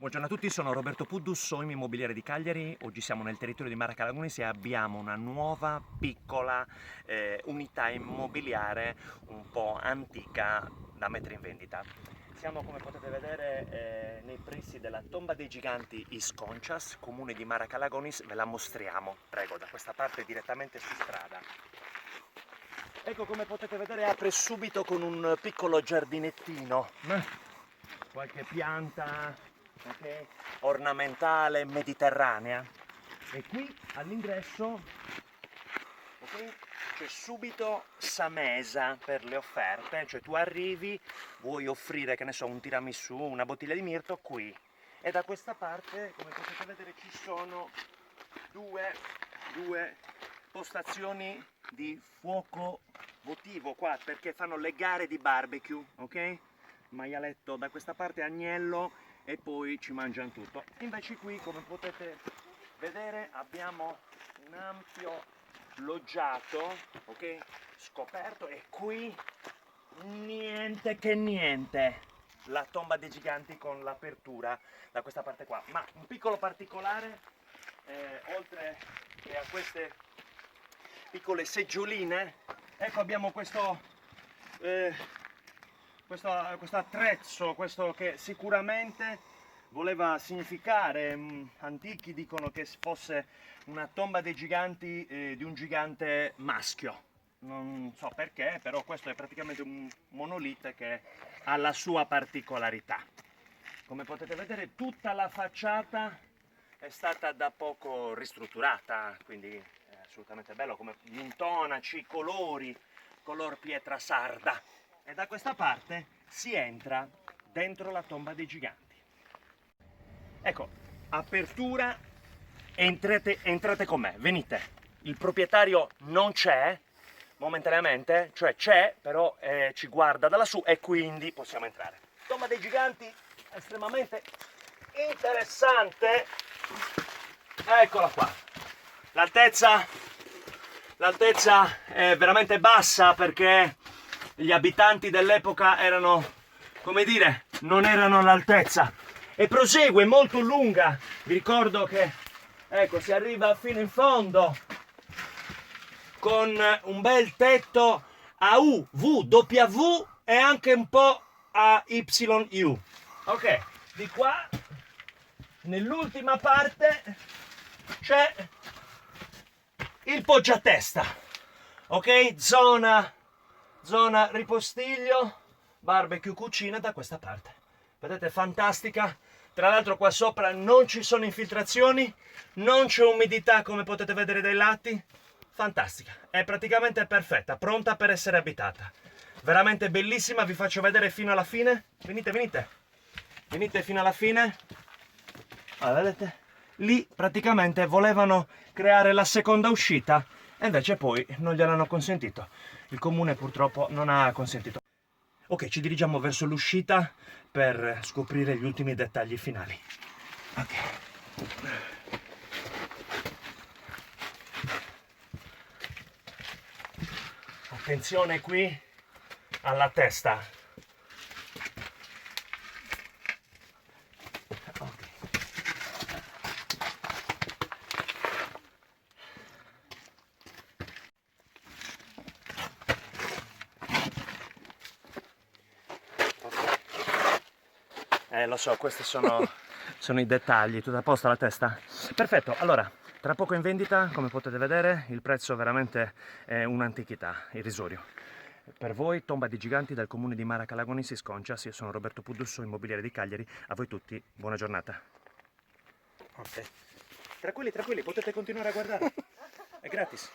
Buongiorno a tutti, sono Roberto Puddus, Soim Immobiliare di Cagliari. Oggi siamo nel territorio di Mara Calagonis e abbiamo una nuova piccola unità immobiliare un po' antica da mettere in vendita. Siamo, come potete vedere, nei pressi della Tomba dei Giganti Isconchas, comune di Mara Calagonis. Ve la mostriamo, prego, da questa parte direttamente su strada. Ecco, come potete vedere, apre subito con un piccolo giardinettino, qualche pianta, okay, ornamentale, mediterranea. E qui all'ingresso, okay, c'è subito Samesa per le offerte, cioè tu arrivi, vuoi offrire, che ne so, un tiramisù, una bottiglia di mirto, qui. E da questa parte, come potete vedere, ci sono due postazioni di fuoco votivo qua, perché fanno le gare di barbecue, ok? Maialetto da questa parte, agnello, e poi ci mangiano tutto. Invece qui, come potete vedere, abbiamo un ampio loggiato, ok? Scoperto, e qui niente che niente. La tomba dei giganti con l'apertura da questa parte qua. Ma un piccolo particolare, oltre che a queste piccole seggioline, ecco, abbiamo questo attrezzo, questo che sicuramente voleva significare, antichi dicono che fosse una tomba dei giganti, di un gigante maschio. Non so perché, però questo è praticamente un monolite che ha la sua particolarità. Come potete vedere, tutta la facciata è stata da poco ristrutturata, quindi è assolutamente bello, come gli intonaci, colori, color pietra sarda. E da questa parte si entra dentro la tomba dei giganti. Ecco, apertura, entrate con me, venite. Il proprietario non c'è momentaneamente, cioè c'è, però ci guarda da lassù e quindi possiamo entrare. Tomba dei giganti, estremamente interessante. Eccola qua. L'altezza è veramente bassa perché gli abitanti dell'epoca erano, come dire, non erano all'altezza. E prosegue molto lunga. Vi ricordo che, ecco, si arriva fino in fondo con un bel tetto a U, V, W e anche un po' a YU. Ok, di qua nell'ultima parte c'è il poggiatesta, ok? Zona ripostiglio, barbecue, cucina da questa parte. Vedete, fantastica. Tra l'altro qua sopra non ci sono infiltrazioni, non c'è umidità come potete vedere dai lati. Fantastica, è praticamente perfetta, pronta per essere abitata. Veramente bellissima, vi faccio vedere fino alla fine. Venite fino alla fine. Allora, vedete? Lì praticamente volevano creare la seconda uscita e invece poi non gliel'hanno consentito. Il comune purtroppo non ha consentito. Ok, ci dirigiamo verso l'uscita per scoprire gli ultimi dettagli finali. Ok. Attenzione qui alla testa. Okay. Lo so, questi sono i dettagli. Tutto a posto la testa? Perfetto, allora, tra poco in vendita, come potete vedere, il prezzo veramente è un'antichità, irrisorio. Per voi, tomba di giganti dal comune di Mara Calagonis Isconchas, io sono Roberto Puddus, Immobiliare di Cagliari, a voi tutti, buona giornata. Ok. Tranquilli, potete continuare a guardare, è gratis.